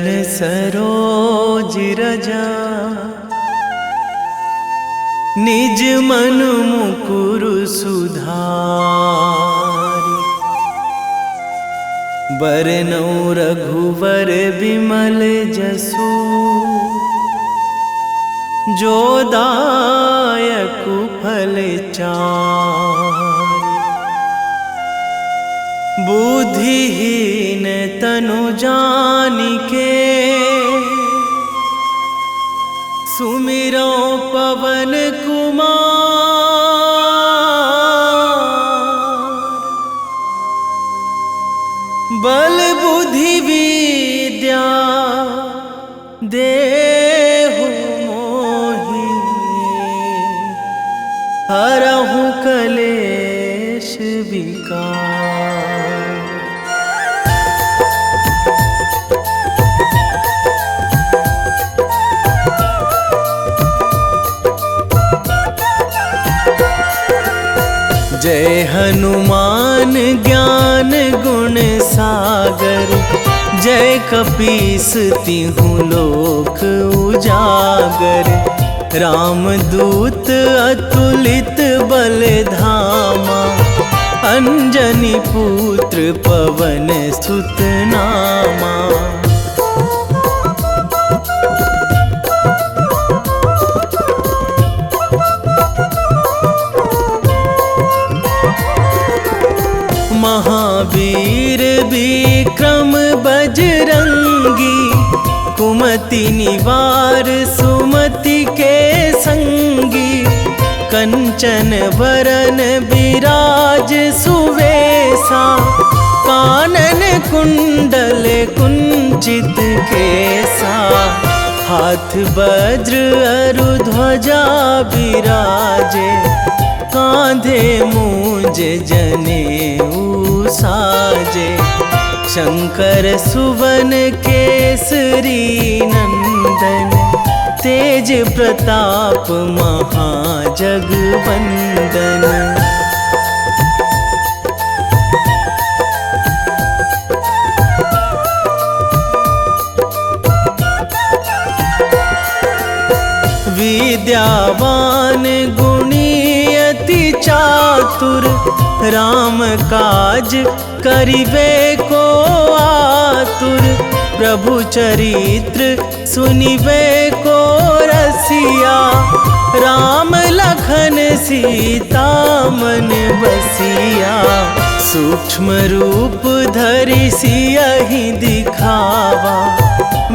चरण सरोज रजा, निज मन मुकुर सुधारि। बरनौ रघुवर बिमल जसु, जो दायक फल चारि। बुद्धिहीन तनु जानिके, सुमिरो पवन कुमार। बल बुद्धि विद्या देहु मोहि, हरहु कलेश विकार। जय हनुमान ज्ञान गुण सागर, जय कपीस तिहु लोक उजागर। रामदूत अतुलित बल धामा, अंजनी पुत्र पवन सुत नामा। महावीर विक्रम बजरंगी, कुमति निवार सुमति के संगी। कंचन वरन विराज सुवेशा, कानन कुंडल कुंचित केसा। हाथ वज्र अरु ध्वजा विराजे, कांधे मूंज जनेऊ साजे। शंकर सुवन केसरी नंदन, तेज प्रताप महाजगवंदन। विद्यावान गुणी अति चातुर, राम काज करिबे को आतुर। प्रभु चरित्र सुनिबे को रसिया, राम लखन सीता मन बसिया। सूक्ष्म रूप धरि सियहि दिखावा,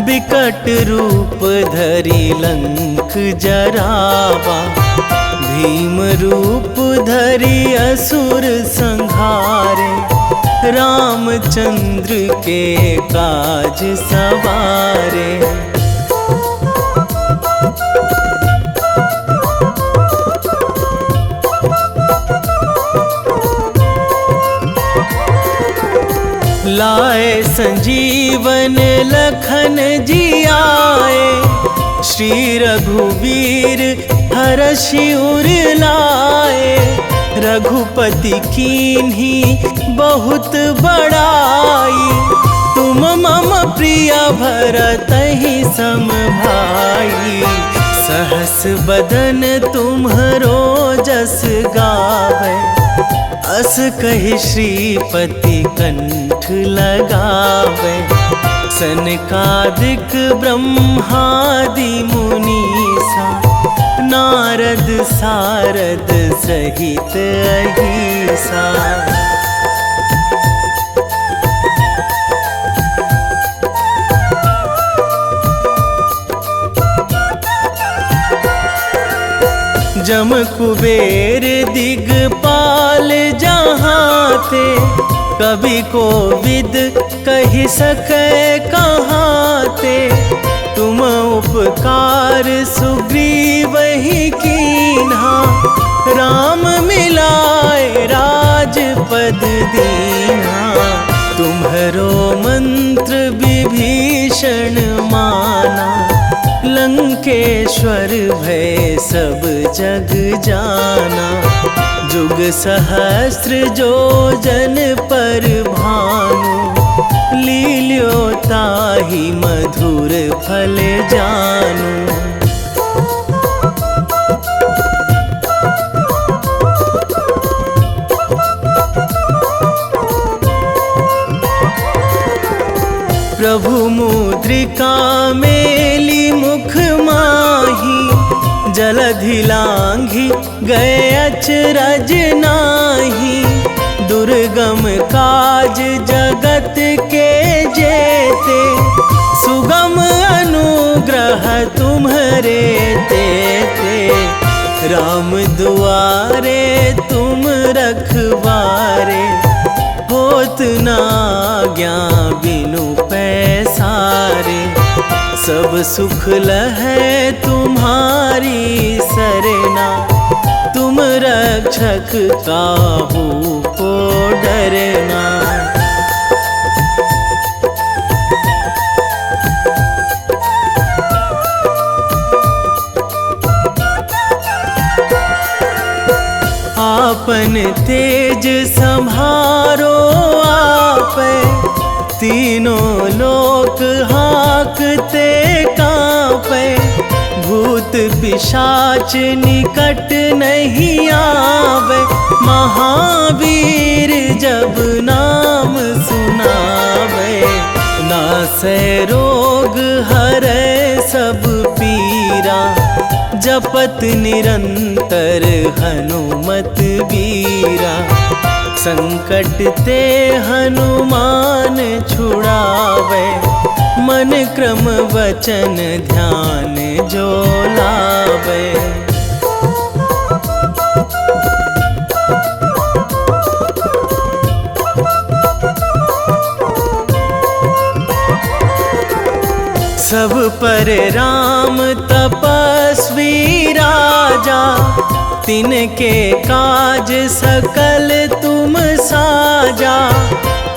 बिकट रूप धरि लंक जरावा। भीम रूप धरि असुर संहारे, रामचंद्र के काज सवारे। लाए संजीवन लखन जियाए, श्री रघुवीर हरषि उर लाए। रघुपति कीन्ही बहुत बड़ाई, तुम मम प्रिय भरतहि सम भाई। सहस बदन तुम्हरो जस गावै, अस कहि श्रीपति कंठ लगावै। सनकादिक ब्रह्मादि मुनीसा, नारद सारद सहित अहिसा। जम कुबेर दिगपाल जहाँ थे, कवि कोविद कहि सकै कहाँ ते। तुम उपकार सुग्रीवहि कीन्हा, राम मिलाए राजपद दीन्हा। तुम्हरो मंत्र विभीषण माना, लंकेश्वर भय सब जग जाना। जुग सहस्त्र जो जन पर भानु, लील्यो ताहि मधुर फल जानू। प्रभु मुद्रिका मेली मुख माही, जलधि लांघी गए अचरज नाही। दुर्गम काज जगत के जेते, सुगम अनुग्रह तुम्हरे तेते। राम दुआरे तुम रखवारे, होत न आज्ञा बिनु पैसारे। सब सुख लहै तुम्हारी सरना, तुम रक्षक काहू को डरना। आपन तेज संभारो आपै, तीनों लोक हाँकते कांपै। भूत पिशाच निकट नहीं आवे, महावीर जब नाम सुनावे। नासै रोग हरै सब पीरा, जपत निरंतर हनुमत बीरा। संकट ते हनुमान छुड़ावे, मन क्रम वचन ध्यान जो लावे। सब पर राम तपस्वी राजा, तिनके काज सकल तुम साजा।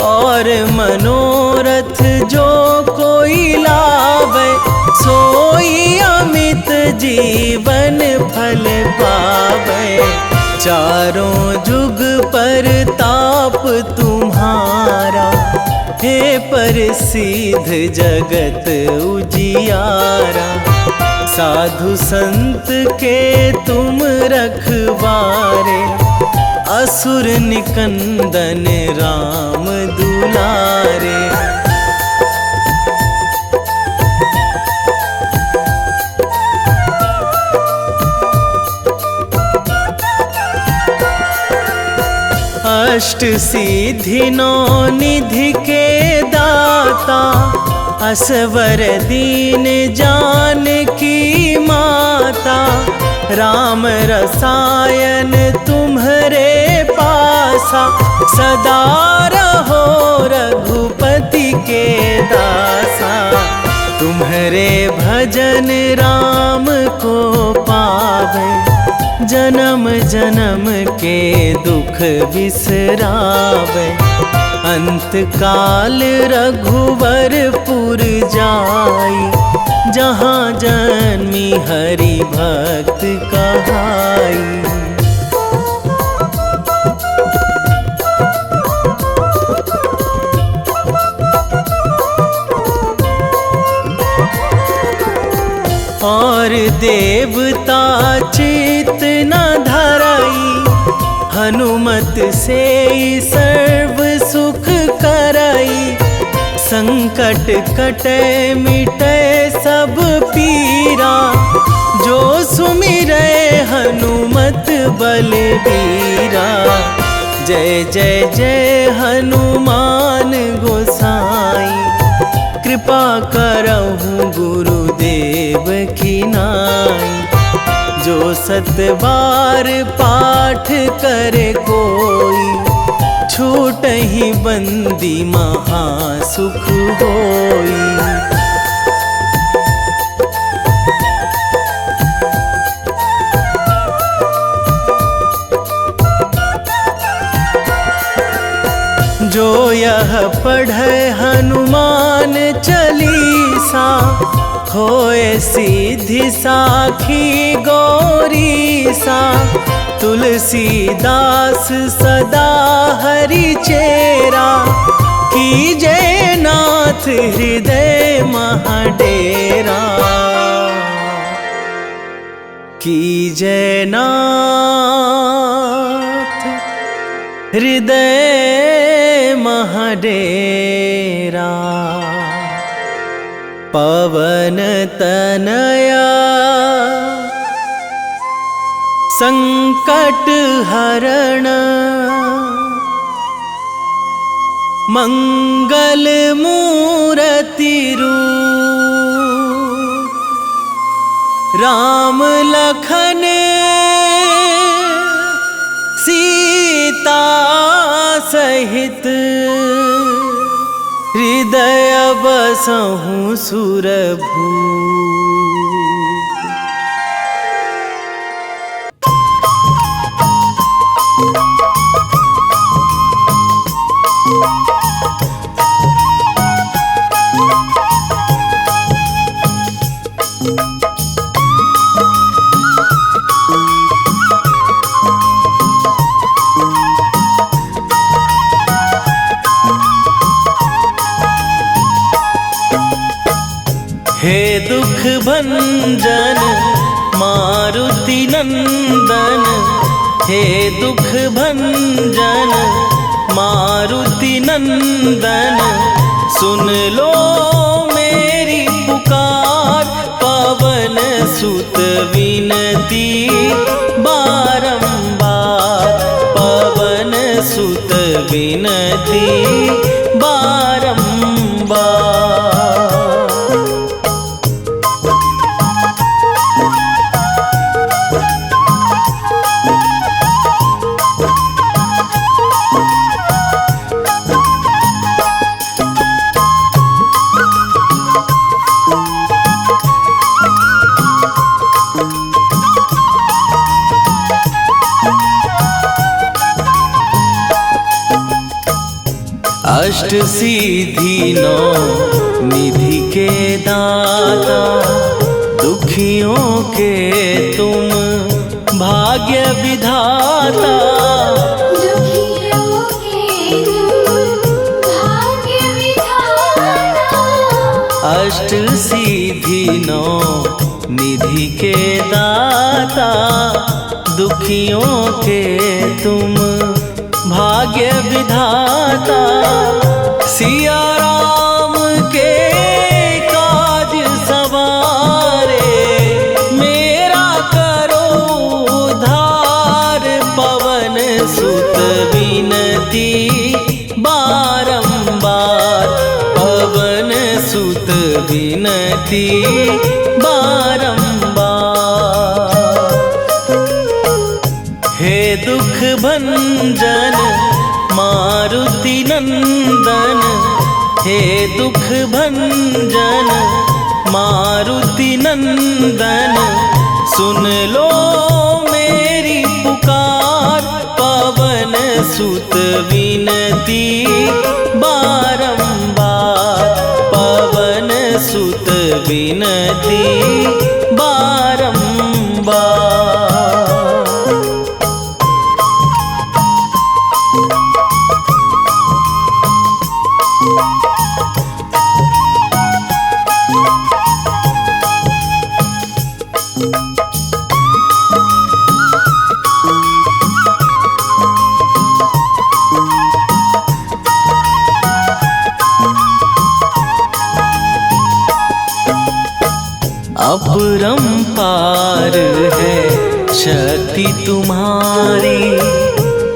और मनोरथ जो कोई लावे, सोई अमित जीवन फल पावे। चारों जुग पर ताप तुम्हारा, हे प्रसिद्ध जगत उजियारा। साधु संत के तुम रखवारे, असुर निकंदन राम दुलारे। अष्ट सिद्धि नौ निधि के दाता, असवर दीन जानकी माता। राम रसायन तुम्हरे पासा, सदा रहो रघुपति के दासा। तुम्हरे भजन राम को पावे, जन्म जन्म के दुख बिसरावे। अंत काल रघुवरपुर जाई, जहाँ जन्मी हरि भक्त कहाई। और देवता चित न धराई, हनुमत से सर्व सुख कराई। संकट कटे मिटे सब पीरा, जो सुमिरै हनुमत बलबीरा। जय जय जय हनुमान गोसाई, कृपा करहु गुरुदेव की नाई। जो सत बार पाठ करे कोई, छूटहि बंदी महासुख होई। जो यह पढ़े हनुमान चालीसा, होए सीधी साखी गौरीसा। तुलसीदास सदा हरि चेरा, कीजे नाथ हृदय महाडेरा, कीजे नाथ हृदय महाडेरा। पवन तनया संकट हरण, मंगल मूर्ति रूप, राम लखन सीता सहित, हृदय बसहु सुरभूप। हे दुख भंजन मारुति नंदन, हे दुख भंजन मारुति नंदन, सुन लो मेरी पुकार। पवन सुत विनती बारंबार, पवन सुत विनती बारंबार। अष्ट सिद्धि नौ निधि के दाता, दुखियों के तुम भाग्य विधाता। दुखियों के तुम भाग्य विधाता। अष्ट सिद्धि नौ निधि के दाता, दुखियों के तुम भाग्य विधाता। सिया राम के काज सवारे, मेरा करो उद्धार। पवन सुत विनती बारंबार, पवन सुत विनती बारंबार। हे दुख भंजन मारुति नंदन, हे दुख भंजन मारुति नंदन, सुन लो मेरी पुकार। पवन सुत विनती बारंबार, पवन सुत विनती बारंबार। अपरंपार है शक्ति तुम्हारी,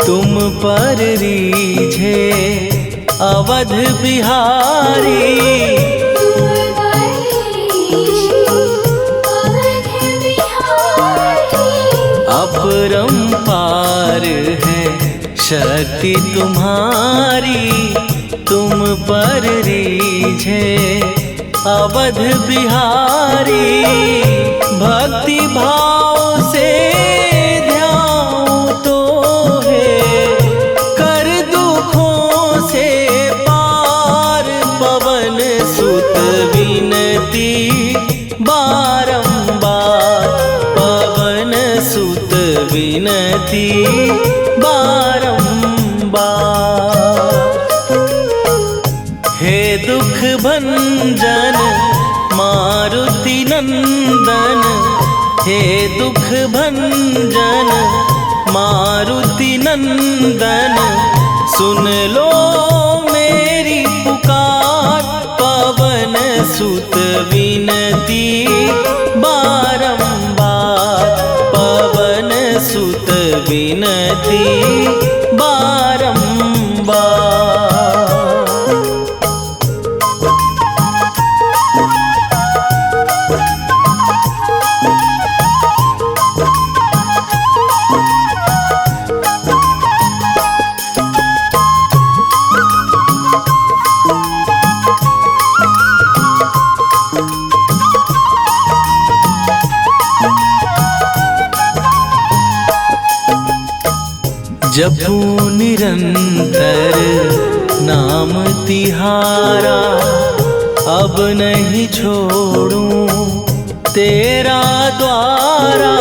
तुम पर रीझे अवध बिहारी। अपरंपार है शक्ति तुम्हारी, तुम पर रीझे अवध बिहारी। भक्ति भाव से ध्यान तो है, कर दुखों से पार। पवन सुत विनती बारंबार, पवन सुत विनती बारंबार। मारुति नंदन हे दुख भंजन मारुति नंदन सुन लो मेरी पुकार पवन सुत विनती बारंबार पवन सुत विनती बारंबार। जपू निरंतर नाम तिहारा अब नहीं छोड़ूं तेरा द्वारा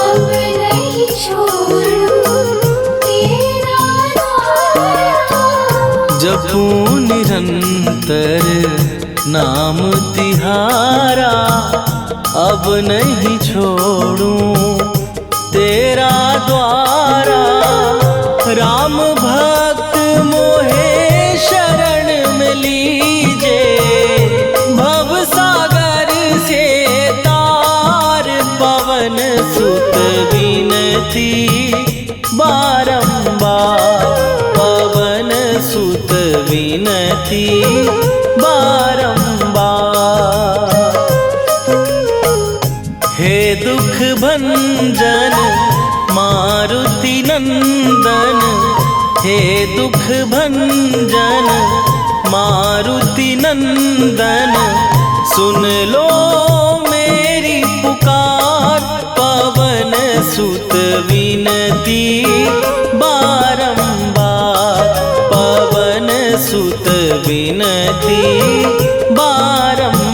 अब नहीं छोड़ूं तेरा द्वारा। जपू निरंतर नाम तिहारा अब नहीं छोड़ूं तेरा द्वारा। राम भक्त मोहे शरण में लीजे भव सागर से तार पवन सुत विनती बारंबार पवन सुत विनती बारंबार। हे दुख भंजन मारुति नंदन हे दुख भंजन मारुति नंदन सुन लो मेरी पुकार पवन सुत विनती बारंबार पवन सुत विनती बारंबार।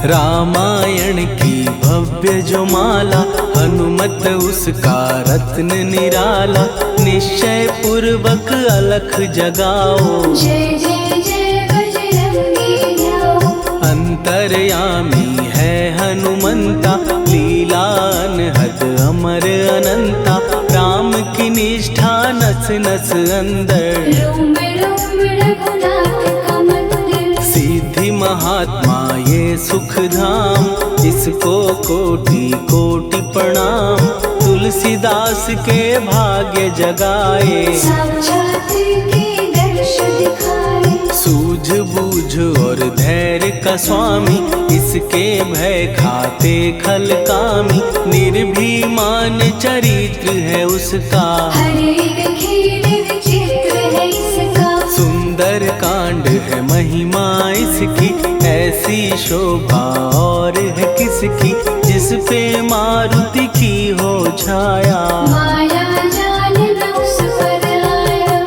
रामायण की भव्य जो माला हनुमत उसका रत्न निराला निश्चय पूर्वक अलख जगाओ जय जय जय बजरंगी जाओ। अंतर्यामी है हनुमंता लीला अनहद अमर अनंता राम की निष्ठा नस नस अंदर रोम रोम रघुनाथ का मंदिर सिद्धि महात्मा ये सुख धाम इसको कोटि कोटि प्रणाम तुलसीदास के भाग्य जगाए साक्षात के दर्श दिखाए। सूझ बूझ और धैर्य का स्वामी इसके भय खाते खल कामी निर्भीमान चरित्र है उसका हर एक खेल विचित्र है इसका सुंदर कांड है महिमा इसकी ऐसी शोभा और है किसकी जिस पे मारुति की हो छाया माया जाल न उस पर आया।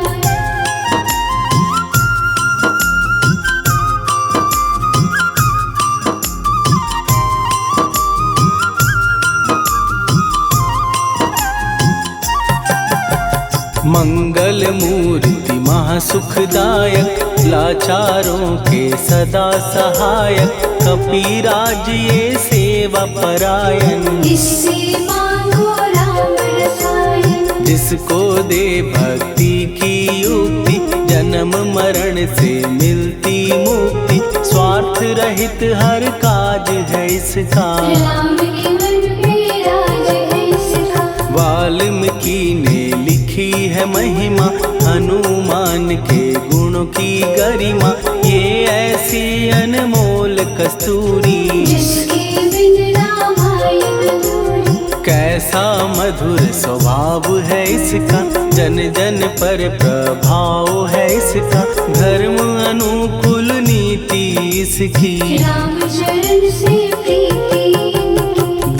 मंगल मूर्ति महासुखदायक लाचारों के सदा सहायक कपीराज ये सेवा परायण इससे मांगो राम रसायन जिसको दे भक्ति की युक्ति जन्म मरण से मिलती मुक्ति स्वार्थ रहित हर काज है इसका राम के मन में राज है इसका। वाल्मीकि ने लिखी है महिमा हनुमान के गुणों की गरिमा ये ऐसी अनमोल कस्तूरी जिसके बिन रामायण अधूरी। कैसा मधुर स्वभाव है इसका जन जन पर प्रभाव है इसका धर्म अनुकूल नीति इसकी राम चरण से प्रीति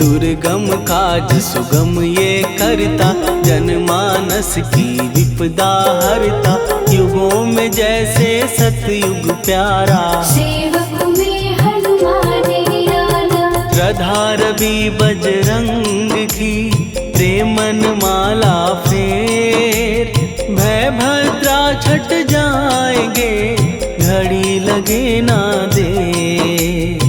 दुर्गम काज सुगम ये करता जनमानस की विपदा हरता युग युगों में जैसे सतयुग प्यारा, सेवक में हनुमान निराला। श्रद्धा रवि बजरंग की, प्रेमन माला फेर, भय भद्रा छट जाएंगे, घड़ी लगे ना देर।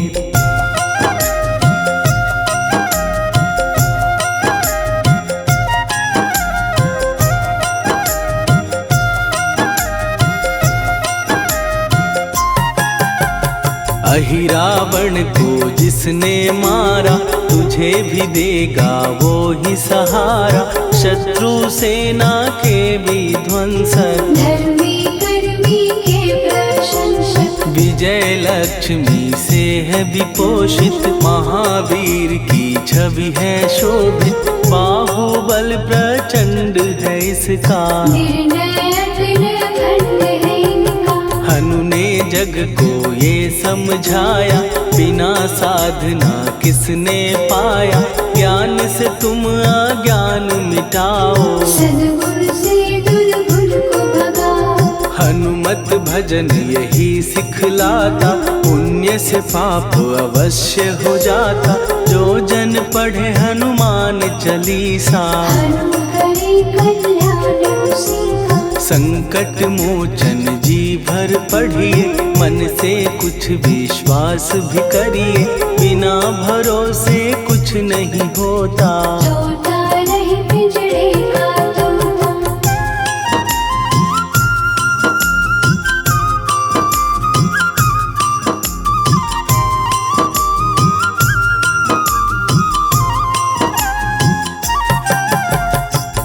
अहि रावण को जिसने मारा, तुझे भी देगा वो ही सहारा, शत्रु सेना के विध्वंसक, धर्मी कर्मी के प्रशंसक। विजय लक्ष्मी से है विपोषित, महावीर की छवि है शोभित, बाहुबल प्रचंड है इसका, निर्णय अखंड है इनका। हनु ने जग को ये समझाया, बिना साधना किसने पाया, ज्ञान से तुम अज्ञान मिटाओ, सद्गुण से दुर्गुण को भगाओ। हनुमत भजन यही सिखलाता, पुण्य से पाप अवश्य हो जाता, जो जन पढ़े हनुमान चालीसा, हनु करे कल्याण उसी का। संकट मोचन जी भर पढ़िए, मन से कुछ विश्वास भी करिए, बिना भरोसे कुछ नहीं होता, तोता रहे पिंजड़े का तोता।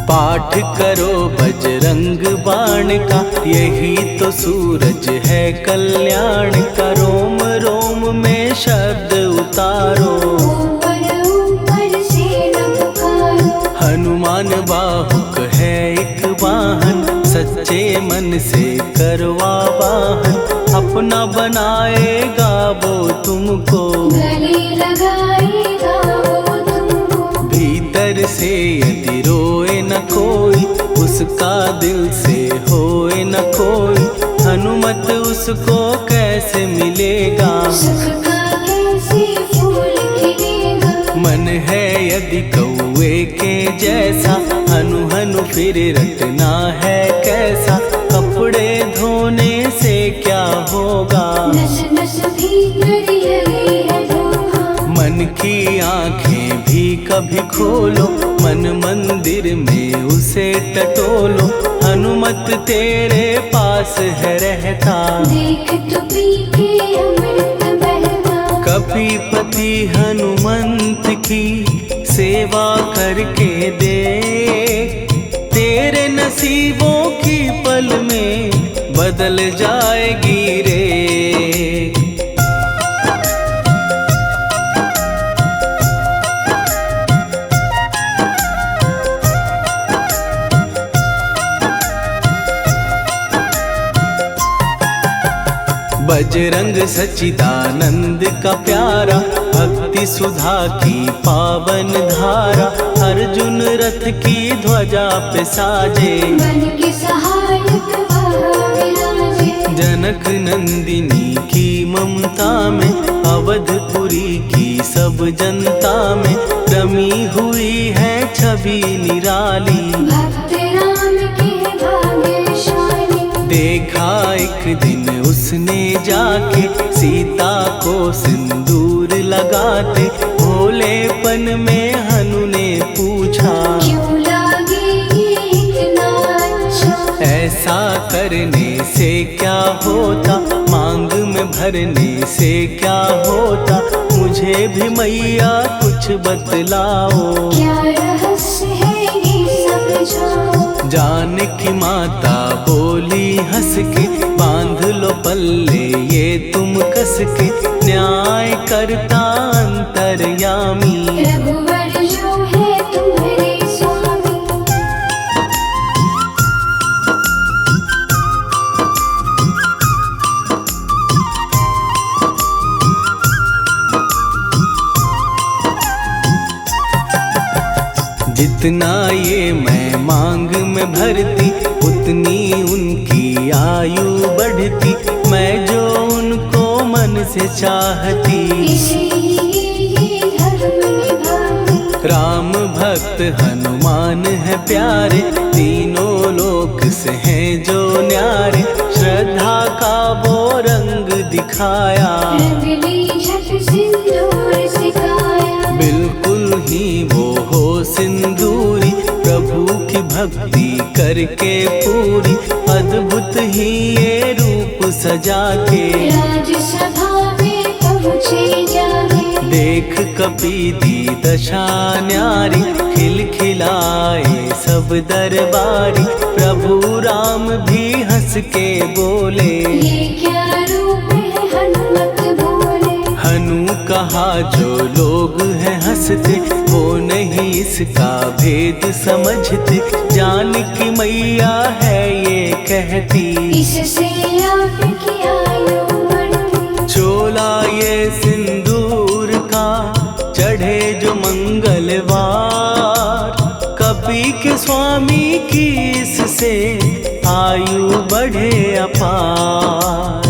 पाठ करो बजरंग बाण का, यही तो सूरज है कल्याण का, रोम रोम में शब्द उतारो, ऊपर ऊपर से न पुकारो। हनुमान बाहुक है एक वाहन, सच्चे मन से करवा वाहन, अपना बनाएगा वो तुमको, गले लगाएगा वो तुमको। भीतर से यदि रोए न कोई, उसका दिल से होए न कोई, हनुमत उसको कैसे मिलेगा, सुख का कैसे फूल खिलेगा। मन है यदि कौवे के जैसा, हनु हनु फिर रटना है कैसा, कपड़े धोने से क्या होगा, नस नस भीतर लगी है धोखा। मन की आंखें भी कभी खोलो, मन मंदिर में उसे टटोलो, हनुमत तेरे पास है रहता, देख तो पी के अमृत बहता। कपीपति हनुमंत की सेवा करके दे, तेरे नसीबों की पल में बदल जाएगी रे। बजरंग सच्चिदानंद का प्यारा, भक्ति सुधा की पावन धारा, अर्जुन रथ की ध्वजा पे साजे, मन के सहायक वहाँ विराजे। जनक नंदिनी की ममता में, अवधपुरी की सब जनता में, रमी हुई है छवि निराली, भक्त राम के भाग्यशाली। देखा एक दिन उसने जाके, सीता को सिंदूर लगाते, भोलेपन में हनु ने पूछा, क्यों लागे ये इतना अच्छा। ऐसा करने से क्या होता, मांग में भरने से क्या होता, मुझे भी मैया कुछ बतलाओ, क्या रहस्य है ये समझाओ। जानकी माता बोली हंस के, बांध लो पल्ले ये तुम कस के, न्याय करता अंतर्यामी, रघुवर जो है तुम्हारे स्वामी। जितना ये मैं मांग में भरती उतनी उनकी आयु बढ़ती, मैं जो उनको मन से चाहती। इसीलिए धर्म निभाती। राम भक्त हनुमान है प्यारे, तीनों लोक से हैं जो न्यारे। श्रद्धा का वो रंग दिखाया, रंग ली झट सिंदूर सिखाया। बिल्कुल ही वो हो सिंदूरी, प्रभु की भक्ति करके पूरी। अद्भुत ही ये रूप सजा के, राजसभा में पहुँचे जाके। देख कपीदी दशा न्यारी, खिलखिलाए सब दरबारी। प्रभु राम भी हंस के बोले, ये क्या रूप है हनुमत बोले। हनु कहा जो लोग हैं हंसते, वो नहीं इसका भेद समझते। जानकी मैया है ये कहती, इससे आपकी आयु बढ़ती। चोला ये सिंदूर का चढ़े जो मंगलवार, कपी के स्वामी की इससे आयु बढ़े अपार।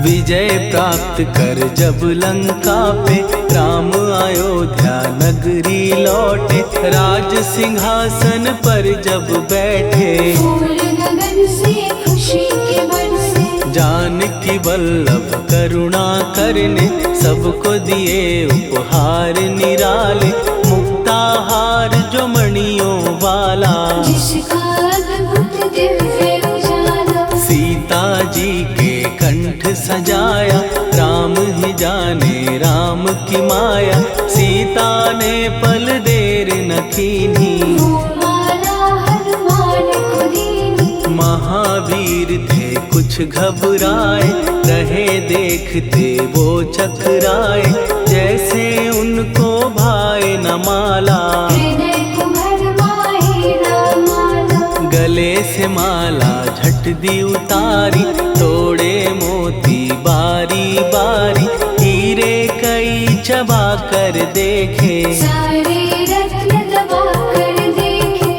विजय प्राप्त कर जब लंका पे, राम अयोध्या नगरी लौटे। राज सिंहासन पर जब बैठे, फूल गगन से खुशी के बरसे। जानकी वल्लभ करुणा करने, सबको दिए उपहार निराले। मुक्ताहार जो मणियों वाला, जिसका अद्भुत दिव्य उजाला। सीता जी के कंठ सजाया, राम ही जाने राम की माया। सीता ने पल देर न कीन्ही, वो माला हनुमान को दीनी। महावीर थे कुछ घबराए, रहे देखते वो चकराए। जैसे उनको भाए न माला, हृदय को भरमाए रामाला। गले से माला झट दी उतारी, तोड़े मोती बारी बारी। हीरे कई चबा कर देखे, सारे रत्न दबा कर देखे।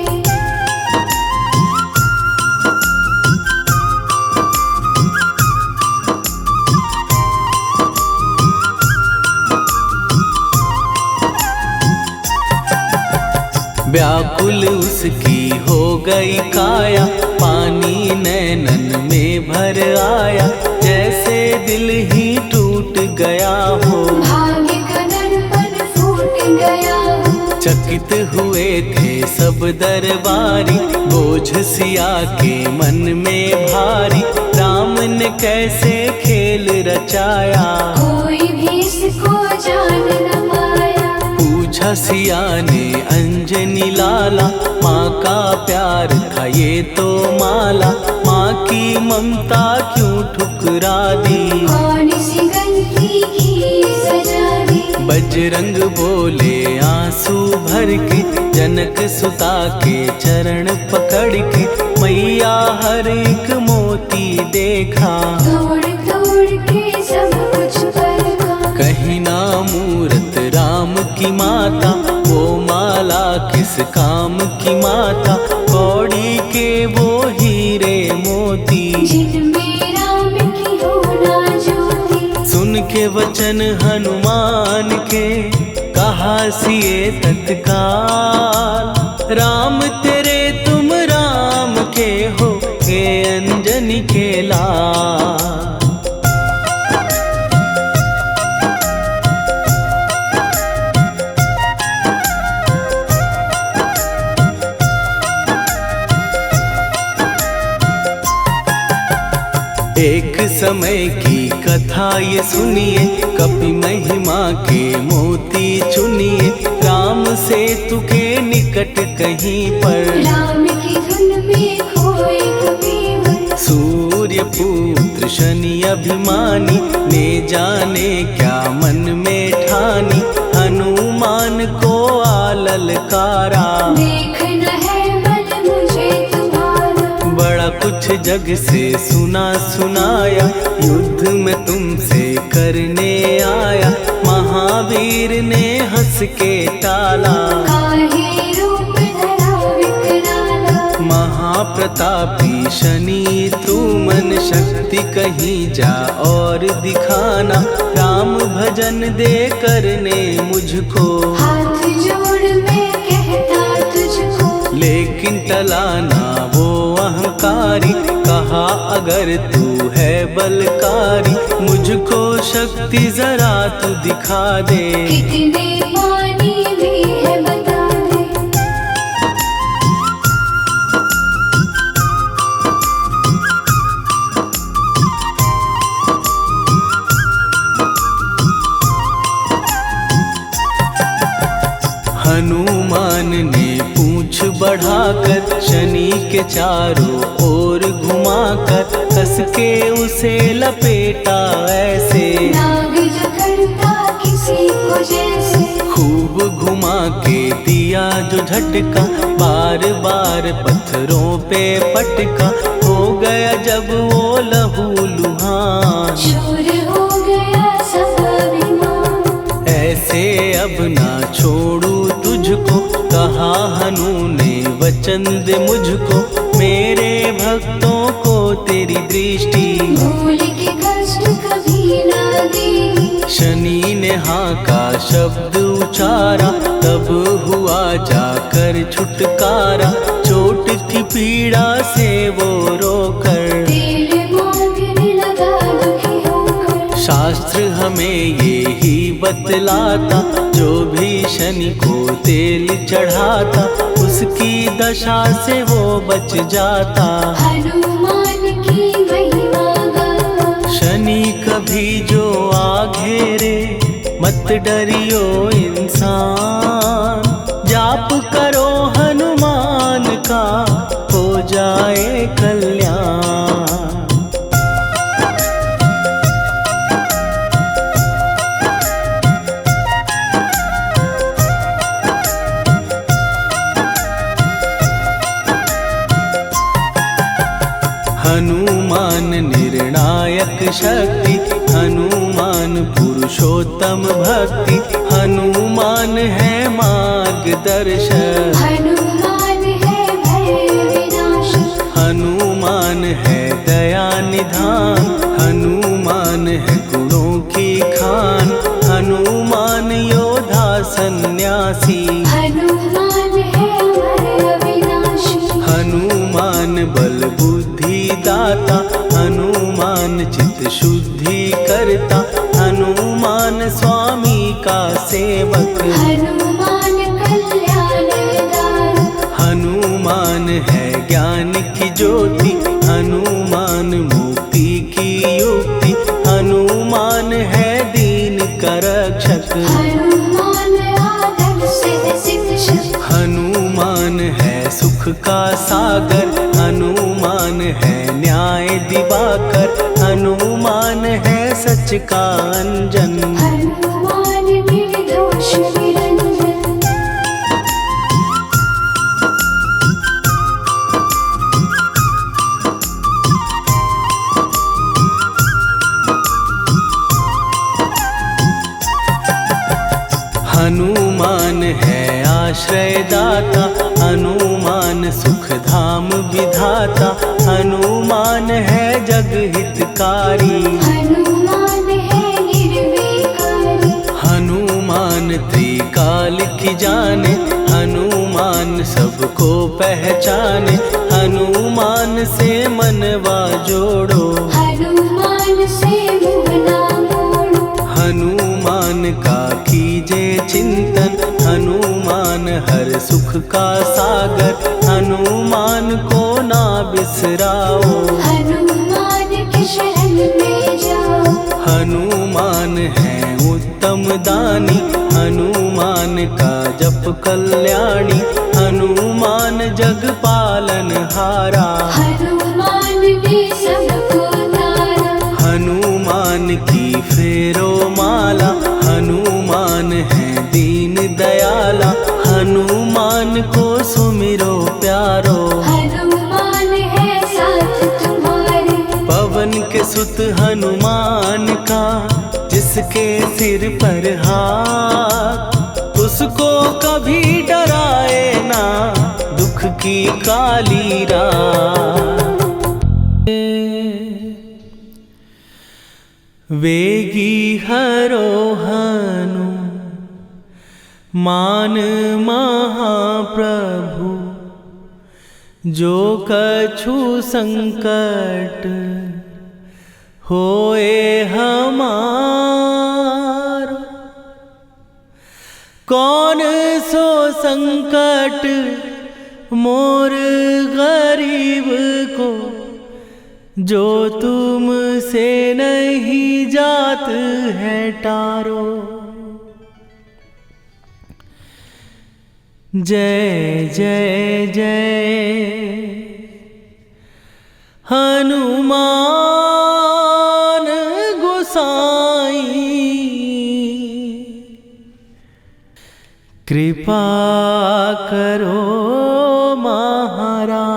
व्याकुल उसकी हो गई काया, पानी नैनन में भर आया। जैसे दिल ही टूट गया हो, भाग्य का दर्पण फूट गया हो। चकित हुए थे सब दरबारी, बोझ सिया के मन में भारी। राम ने कैसे खेल रचाया, कोई भी इसको जान न पाया। पूछा सिया ने अंजनी लाला, माँ का प्यार था ये तो माला। माँ की ममता क्यों ठुकरा दी, कौन सी गलती की सजा दी। बजरंग बोले आंसू भर के, जनक सुता के चरण पकड़ के। मैया हर एक मोती देखा, तोड़ तोड़ के सब कुछ परखा। कहीं ना मूरत राम की माता, वो माला किस काम की माता। कौड़ी के वो हीरे मोती, जिनमें राम की होना ज्योति। सुन के वचन हनुमान के, कहा सिए तत्काल। राम तेरे तुम राम के हो, के अंजनी के लाल। एक समय की कथा ये सुनिए, कपि महिमा के मोती चुनिए। राम सेतु के निकट कहीं पर, राम की धुन में खोए कबीर। सूर्य पुत्र शनि अभिमानी, ने जाने क्या मन में ठानी। हनुमान को आललकारा, देखना है बल जग से सुना सुनाया, युद्ध में तुमसे करने आया। महावीर ने हंस के टाला, काहे रूप धरा विकराला। महाप्रतापी शनि तू मन शक्ति कहीं जा और दिखाना। राम भजन दे करने मुझको, हाथ जोड़ मैं कहता तुझको। लेकिन टला ना वो अहंकारी, कहा अगर तू है बलकारी, मुझको शक्ति जरा तू दिखा दे। कितने पानी भी है बता दे। हनुमान ने पूंछ बढ़ाकर शनि के चारों ओर घुमाकर, कस के उसे लपेटा ऐसे। नाग जो करता किसी को जैसे, खूब घुमा के दिया जो झटका, बार बार पत्थरों पे पटका। हो गया जब वो लहू लुहान, शूर हो गया सब अभिमान। ऐसे अब ना छोड़ू तुझको, कहा हनु ने वचन दे मुझको। मेरे भक्तों को तेरी दृष्टि, भूल के कष्ट कभी ना दे। शनि ने हाँ का शब्द उचारा, तब हुआ जाकर छुटकारा। चोट की पीड़ा से वो रोकर, तेल मांगने लगा दुखी होकर। शास्त्र हमें ये ही बतलाता, जो भी शनि को तेल चढ़ाता, उसकी दशा से वो बच जाता। हनुमान की महिमा गाता, शनि कभी जो आ घेरे, मत डरियो इंसान। जाप करो हनुमान का, हो जाए कल्याण। हनुमान निर्णायक शक्ति, हनुमान पुरुषोत्तम भक्ति। हनुमान है मार्गदर्शक, हनुमान है भय विनाशक। हनुमान है दया निधान, हनुमान है गुणों की खान। हनुमान योद्धा सन्यासी, हनुमान है अमर अविनाशी। हनुमान बल बुद्धि दाता, हनुमान चित्त शुद्धि करता। हनुमान स्वामी का सेवक, हनुमान कल्याणदायक। हनुमान है ज्ञान की ज्योति, हनुमान मुक्ति की युक्ति। हनुमान है दीन का रक्षक, हनुमान आदर से शिक्षक। हनुमान है सुख का सागर, हनुमान है न्याय दिवाकर। हनुमान है सच का अंजन, हनुमान निर्दोष निरंजन। हनुमान है आश्रय दाता, हनुमान सुख धाम विधाता। हनुमान है जग हितकारी, हनुमान है निर्विकारी। हनुमान त्रिकाल की जाने, हनुमान सबको पहचाने। हनुमान से मनवा जोड़ो, हनुमान से मुँह ना मोड़ो। हनुमान का कीजे चिंतन, हनुमान हर सुख का सागर। हनुमान को ना बिसराओ, हनुमान के शरण में जाओ। हनुमान है उत्तम दानी, हनुमान का जप कल्याणी। हनुमान जग पालन हारा, हनुमान ने सबको तारा। हनुमान की फेरो माला, हनुमान है दीन दयाला। हनुमान को सुमिरो प्यारो, हनुमान है साथ तुम्हारा। का जिसके सिर पर हाथ, उसको कभी डराए ना दुख की काली रात। वेगी हरोहनु मान महाप्रभु, जो कछु संकट होए हमारो। कौन सो संकट मोर गरीब को, जो तुमसे नहीं जात है टारो। जय जय जय हनुमान गोसाई, कृपा करो महाराज।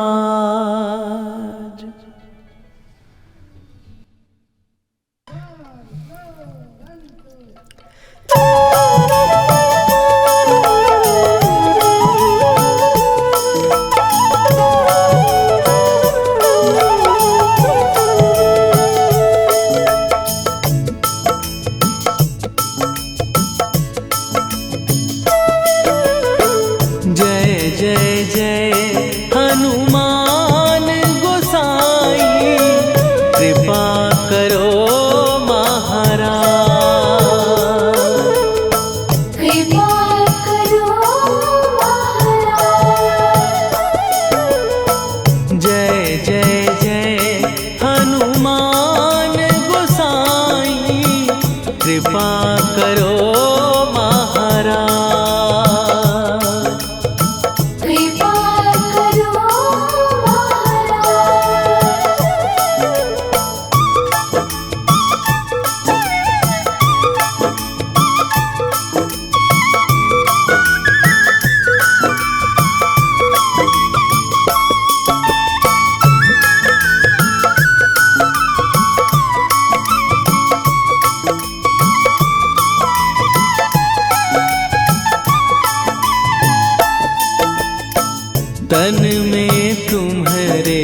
तन में तुम्हारे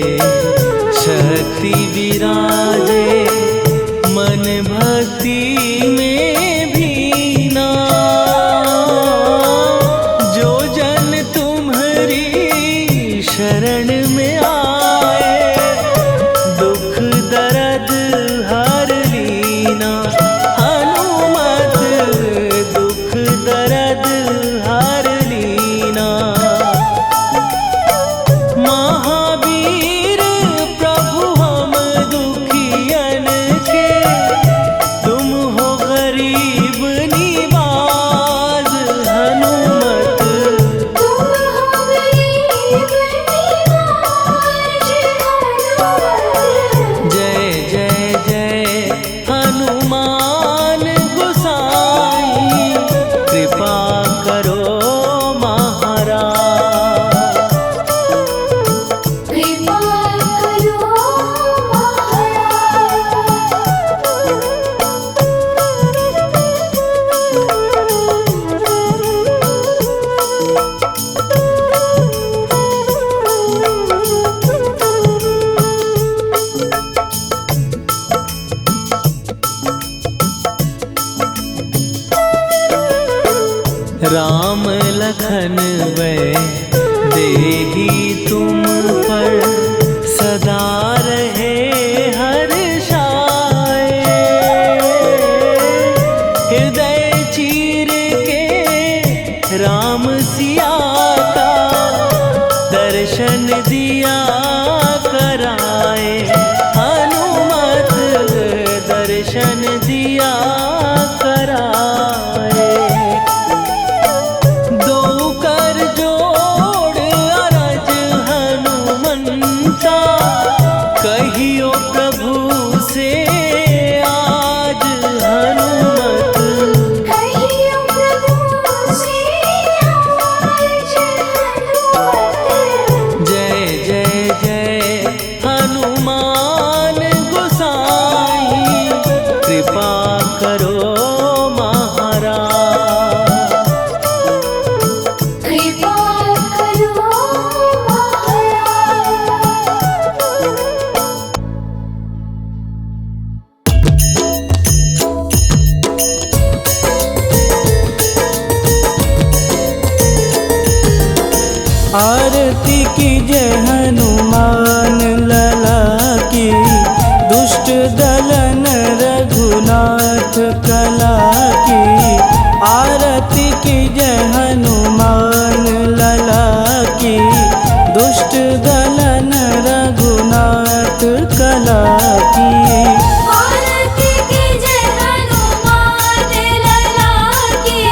शक्ति विराजे, मन भक्ति में भीना। जो जन तुम्हारी शरण में आए, दुख दर्द हर लीना। हनुमत दुख दर्द हर लीना। महावीर प्रभु हम दुखियन के, तुम हो गरीब निवाज। हनुमत तुम हो गरीब निवाज। जय जय जय हनुमान गोसाई, कृपा करो महाराज। कृपा करो राम लखन वै देही तुम पर, सदा रहे हर्षाए। हृदय चीर के राम सिया का, दर्शन दिया कराए। हनुमत दर्शन दिया कराए। दो कर जोड़ अरज हनुमत करो महाराज। कृपा करो महाराज। आरती कीजय हनुमान लला की, दुष्ट दलन रघुनाथ कला की। आरती कीजय हनुमान लला की, दुष्ट दलन रघुनाथ कला की। आरती कीजय हनुमान लला की,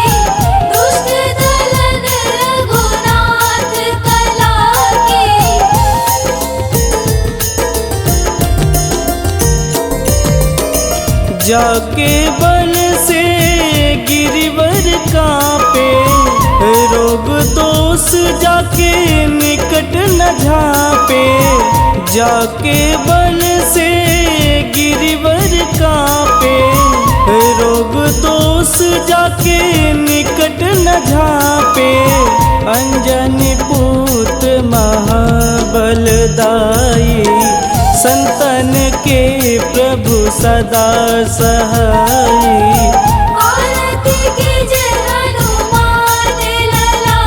दुष्ट दलन रघुनाथ कला की। जाके बल से गिरिवर कांपे, रोग दोष जाके निकट न झांपे। जाके बल से गिरिवर कांपे, रोग दोष जाके निकट न झांपे। अंजनी पूत महाबलदाई, संतन के प्रभु सदा सहाई। आरती कीजय हनुमान लला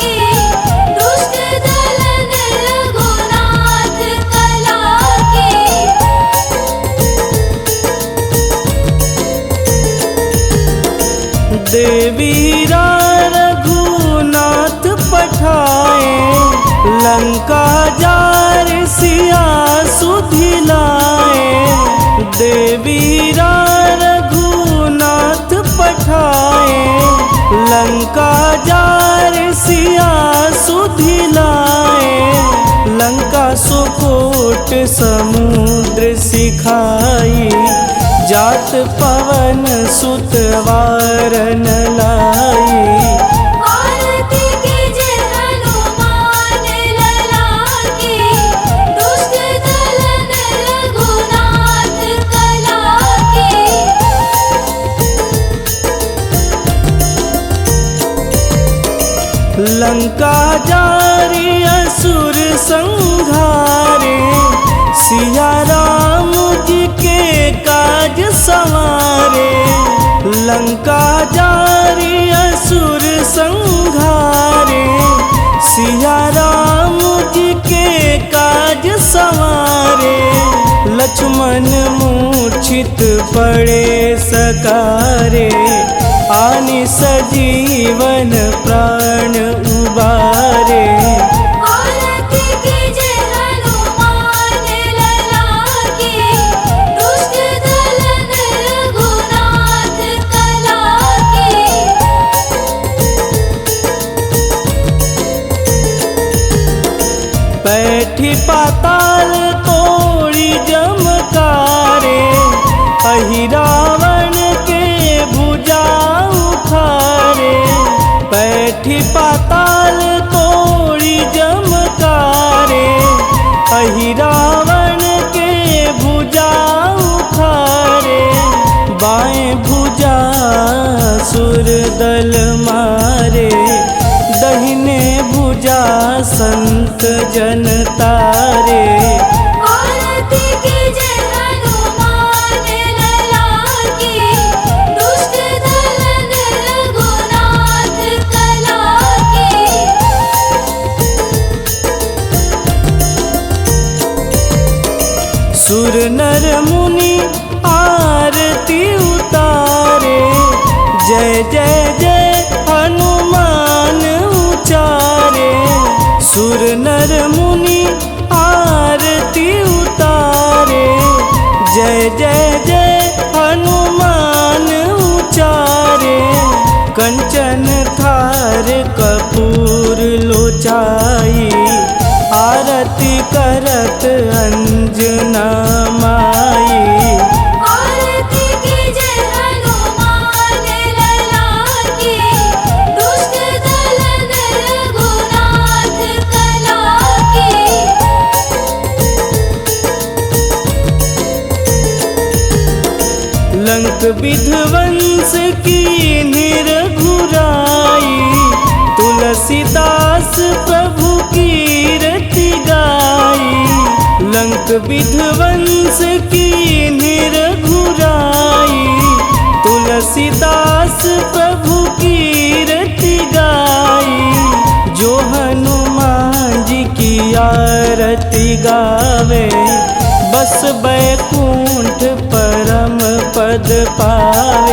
की, दुष्ट दलन रघुनाथ कला की। देवीरा रघुनाथ पठाए, लंका जार सिया सुधिलाए। देवीरा रघुनाथ पठाए, लंका जार सिया सुधिलाए। लंका सुकोट समुद्र सिखाई, जात पवन सुत वारन लाई। आरती कीजय हनुमान लला की, दुष्ट दलन रघुनाथ कला की। लंका जारी असुर संहारे, सिया राम जी के काज संवारे। लंका जारी असुर संहारे, सिया राम जी के काज संवारे। लक्ष्मण मूर्छित पड़े सकारे, आनि सजीवन प्राण उबारे। आरती कीजय हनुमान लला की, दुष्ट दलन रघुनाथ कला की। बैठी पाताल तोड़ी जमकारे, अहिरावण के भुजा उखारे। बैठी पाताल तोड़ी जमकारे, अहिरावण के भुजा उखारे। बाएं भुजा सुर दल मारे, दहिने भुजा संत जन तारे। आरती कीजय हनुमान लला की, दुष्ट दलन रघुनाथ कला की। सुर नर मुनि आरती उतारे, जय जय जय हनुमान उचारे। सुर नर मुनि आरती उतारे, जय जय जय हनुमान उचारे। कंचन थार कपूर लोचाई, आरती करत अंजना माई। आरती कीजय हनुमान लला की, दुष्ट दलन रघुनाथ कला की। लंक विध्वंस की निरघुराई, तुलसीदास प्रभु कीर्ति गाई। लंक विध्वंस की निरघुराई, तुलसीदास प्रभु कीर्ति गाई। जो हनुमान जी की आरती गावे, बस बैकुंठ परम पद पावे।